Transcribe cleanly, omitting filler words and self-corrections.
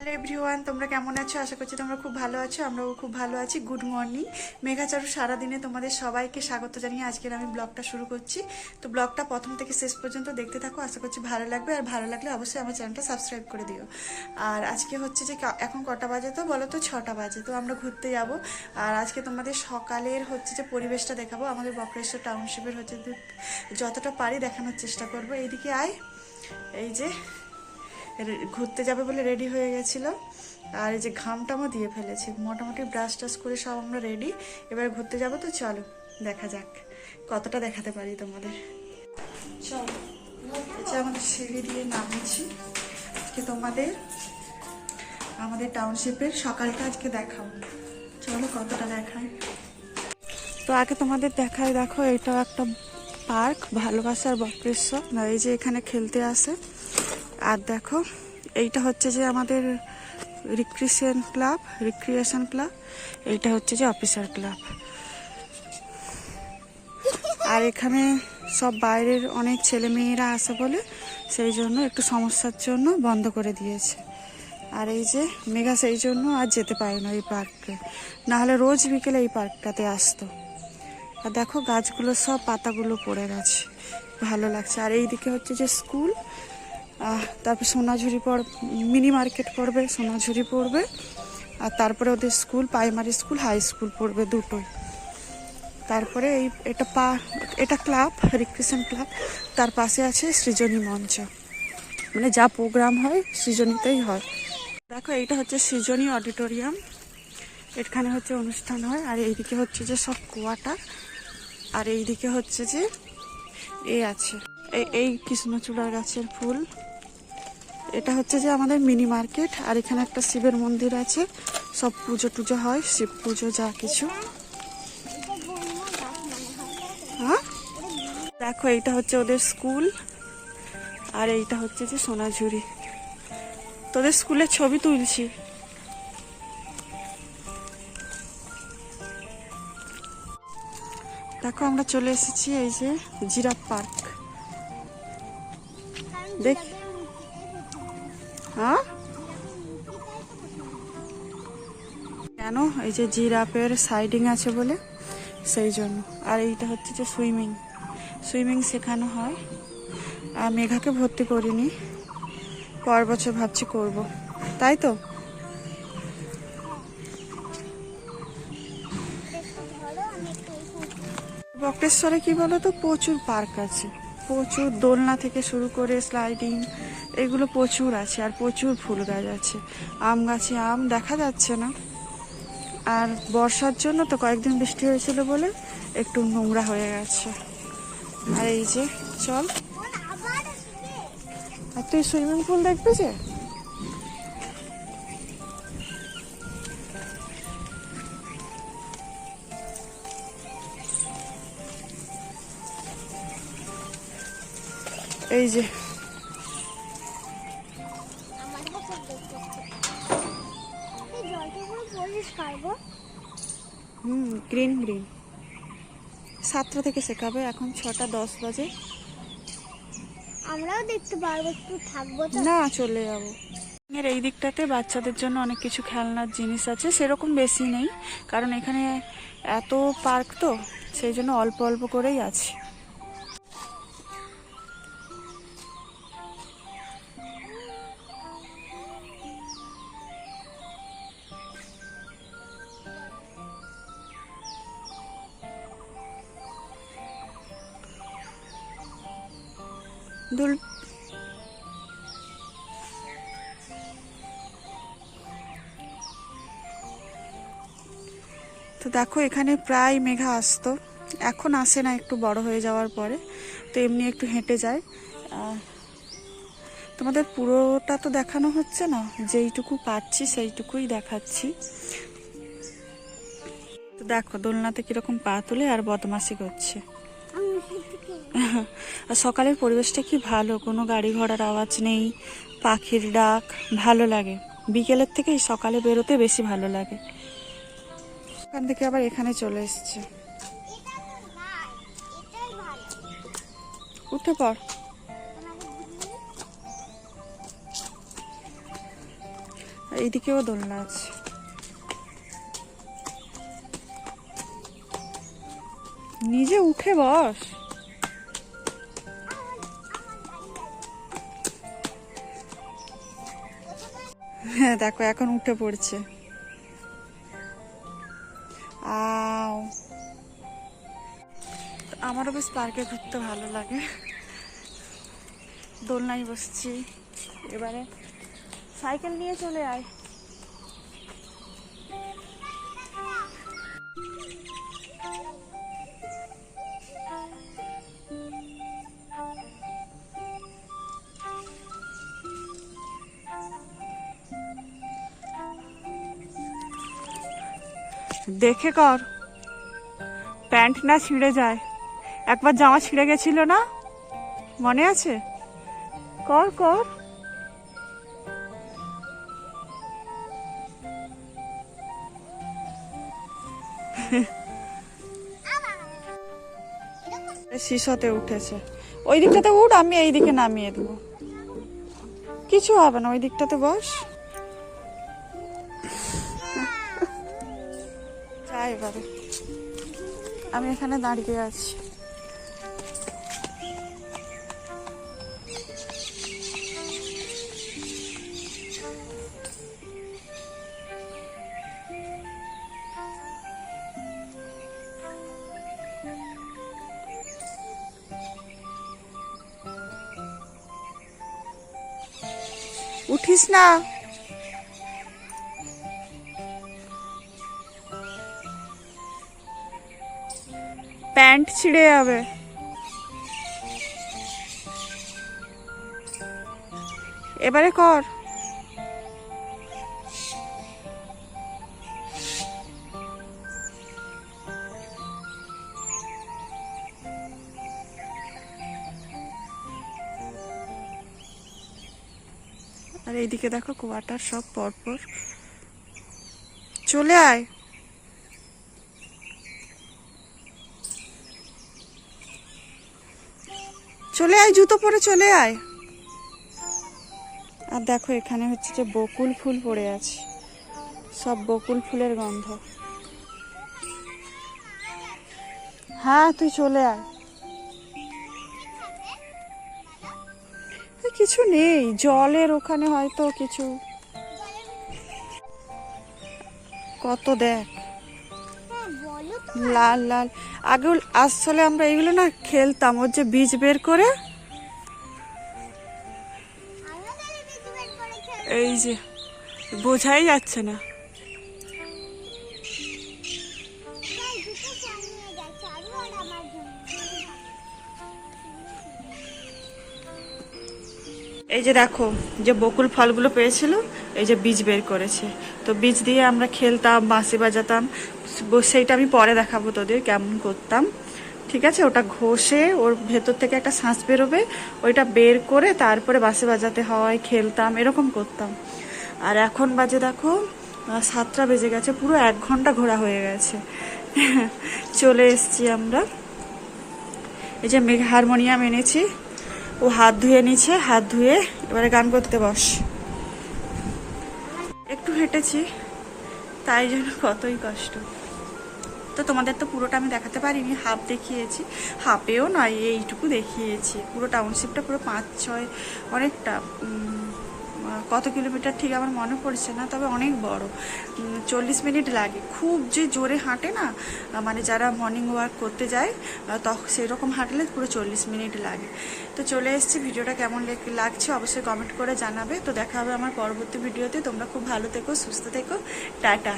Hello everyone, তোমরা কেমন আছো? আশা করছি তোমরা খুব ভালো আছো। আমরাও খুব ভালো আছি। Good morning. মেঘাচারু সারাদিনে তোমাদের সবাইকে স্বাগত জানিয়ে আজকের আমি ব্লগটা শুরু করছি। তো ব্লগটা প্রথম থেকে শেষ পর্যন্ত দেখতে থাকো, আশা করছি ভালো লাগবে। আর ভালো লাগলে অবশ্যই আমার চ্যানেলটা সাবস্ক্রাইব করে দিও। আর আজকে হচ্ছে যে এখন কটা বাজে তো বলো তো? 6টা বাজে। তো আমরা ঘুরতে যাব। আর আজকে তোমাদের সকালের হচ্ছে যে পরিবেশটা দেখাবো। আমাদের বক্রেশ্বর টাউনশিপের হচ্ছে যতটা পারি দেখানোর চেষ্টা করবো। এইদিকে আয়। এই যে ঘুরতে যাবে বলে রেডি হয়ে গেছিল, আর এই যে ঘামটামও দিয়ে ফেলেছে। মোটামুটি ব্রাশ টাশ করে সব আমরা রেডি। এবার ঘুরতে যাবো, তো চলো দেখা যাক কতটা দেখাতে পারি তোমাদের। চলো, এটা আমাদের সিঁড়ি দিয়ে নামছি। আজকে তোমাদের আমাদের টাউনশিপের সকালটা আজকে দেখাবো। চলো কতটা দেখায়। তো আগে তোমাদের দেখায়, দেখো এটা একটা পার্ক, ভালোবাসার বক্রেশ্বর। না, এই যে এখানে খেলতে আসে। আর দেখো এইটা হচ্ছে যে আমাদের রিক্রিয়েশন ক্লাব। এইটা হচ্ছে যে অফিসার ক্লাব। আর এখানে সব বাইরের অনেক ছেলে মেয়েরা আসে বলে সেই জন্য একটু সমস্যার জন্য বন্ধ করে দিয়েছে। আর এই যে মেঘা সেই জন্য আর যেতে পারে না এই পার্কে, নাহলে রোজ বিকেলে এই পার্কটাতে আসতো। আর দেখো গাছগুলো সব পাতাগুলো পড়ে গেছে, ভালো লাগছে। আর এইদিকে হচ্ছে যে স্কুল, তারপর সোনাঝুরি মিনি মার্কেট পড়বে, সোনাঝুরি পড়বে। আর তারপরে ওদের school, primary school, high school পড়বে দুটোই। তারপরে এটা ক্লাব, রিক্রিয়েশন ক্লাব। তার পাশে আছে সৃজনী মঞ্চ, মানে যা প্রোগ্রাম হয় সৃজনীতেই হয়। দেখো এইটা হচ্ছে সৃজনী অডিটোরিয়াম, এখানে হচ্ছে অনুষ্ঠান হয়। আর এইদিকে হচ্ছে যে সব কোয়ার্টার। আর এইদিকে হচ্ছে যে আছে এই কৃষ্ণচূড়া গাছের ফুল। এটা হচ্ছে যে আমাদের মিনি মার্কেট। আর এখানে একটা শিবের মন্দির আছে, সব পুজো টুজো হয়, শিব পুজো যা কিছু। হ্যাঁ, দেখো এইটা হচ্ছে ওদের স্কুল। আর এইটা হচ্ছে যে সোনাঝুরি। তোদের স্কুলের ছবি তুলছি। দেখো আমরা চলে এসেছি এই যে জিরাফ পার্ক। দেখ, হ্যাঁ কেন? এই যে জিরাফের সাইডিং আছে বলে সেই জন্য। আর এইটা হচ্ছে যে সুইমিং শেখানো হয়। আর মেঘাকে ভর্তি করিনি, পরের বছর ভাবছি করব, তাই তো। বক্রেশ্বরে কি বলতো, প্রচুর পার্ক আছে, প্রচুর দোলনা থেকে শুরু করে স্লাইডিং, এগুলো প্রচুর আছে। আর প্রচুর ফুল গাছ আছে, আম গাছে আম দেখা যাচ্ছে না। আর বর্ষার জন্য তো কয়েকদিন বৃষ্টি হয়েছিল বলে একটু নোংরা হয়ে গেছে। আর এই যে চল, আর তুই সুইমিং পুল দেখবি যে? এই যে গ্রিন 7টা থেকে শেখাবে, এখন 6:10 বাজে। আমরাও দেখতে পারবো, একটু থাকবো তো? না, চলে যাবো। এর এই দিকটাতে বাচ্চাদের জন্য অনেক কিছু খেলনার জিনিস আছে, সেরকম বেশি নেই, কারণ এখানে এত পার্ক তো সেই জন্য অল্প অল্প করেই আছে। দুল তো দেখো এখানে প্রায় মেঘা আসতো, এখন আসে না, একটু বড় হয়ে যাওয়ার পরে। তো এমনি একটু হেঁটে যায়। তোমাদের পুরোটা তো দেখানো হচ্ছে না, যেইটুকু পাচ্ছি সেইটুকুই দেখাচ্ছি। তো দেখো দোলনাতে কিরকম পা তুলে আর বদমাশি করছে। আর সকালের পরিবেশটা কি ভালো, কোনো গাড়ি ঘোড়ার আওয়াজ নেই, পাখির ডাক, ভালো লাগে। বিকেলের থেকে সকালে বেরোতে বেশি ভালো লাগে। ওখান থেকে আবার এখানে চলে এসছে। উঠে পড়। এইদিকেও দোলনা আছে। নিজে উঠে বস। হ্যাঁ দেখো এখন উঠে পড়ছে। আও, আমারও বেশ পার্কে ঘুরতে ভালো লাগে। দোলনায় বসছি, এবারে সাইকেল নিয়ে চলে আয়। দেখে কর, প্যান্ট না ছিঁড়ে যায়। একবার জামা ছিঁড়ে গেছিল না, মনে আছে? কর কর। শিশতে উঠেছে। ওই দিকটাতে উঠ, আমি এই দিকে নামিয়ে দেবো। কিছু হবে না, ওই দিকটাতে বস। যাই এবারে, আমি এখানে দাঁড়িয়ে আছি। উঠিস না। প্যান্ট ছিঁড়ে যাবে। এবারে কর। আর এইদিকে দেখো কোয়াটার সব পরপর। চলে আয়। চলে আয়, জুতো পরে চলে আয়। আর দেখো এখানে হচ্ছে যে বকুল ফুল পড়ে আছে, সব বকুল ফুলের গন্ধ। হ্যাঁ তুই চলে আয়। কিছু নেই, জলের ওখানে হয়তো কিছু। কত দেখ লাল লাল। আগে আসলে আমরা এগুলো না খেলতাম, ওর যে বীজ বের করে। এই যে বোঝাই যাচ্ছে না। এই যে দেখো, যে বকুল ফলগুলো পেয়েছিল, এই যে বীজ বের করেছে। তো বীজ দিয়ে আমরা খেলতাম, বাঁশি বাজাতাম। সেইটা আমি পরে দেখাবো তোদের কেমন করতাম, ঠিক আছে? ওটা ঘষে ওর ভেতর থেকে একটা শ্বাস বেরোবে, ওইটা বের করে তারপরে বাঁশি বাজাতে হয়, খেলতাম, এরকম করতাম। আর এখন বাজে দেখো 7টা বেজে গেছে, পুরো 1 ঘন্টা ঘোরা হয়ে গেছে। চলে এসছি আমরা। এই যে মেঘ হারমোনিয়াম এনেছি, ও হাত ধুয়ে নিচ্ছে, হাত ধুয়ে এবারে গান করতে বস। একটু হেঁটেছি, তাই জন্য কতই কষ্ট। তো তোমাদের তো পুরোটা আমি দেখাতে পারিনি, হাফ দেখিয়েছি। হাফেও নয়, এইটুকু দেখিয়েছি। পুরো টাউনশিপটা পুরো 5-6 অনেকটা, কত কিলোমিটার ঠিক আমার মনে পড়ছে না, তবে অনেক বড়। 40 মিনিট লাগে। খুব যে জোরে হাঁটে না, মানে যারা মর্নিং ওয়াক করতে যায় তখন সেরকম হাঁটলে পুরো 40 মিনিট লাগে। তো চলে এসেছি, ভিডিওটা কেমন লাগছে অবশ্যই কমেন্ট করে জানাবে। তো দেখা হবে আমার পরবর্তী ভিডিওতে। তোমরা খুব ভালো থেকো, সুস্থ থেকো, টাটা।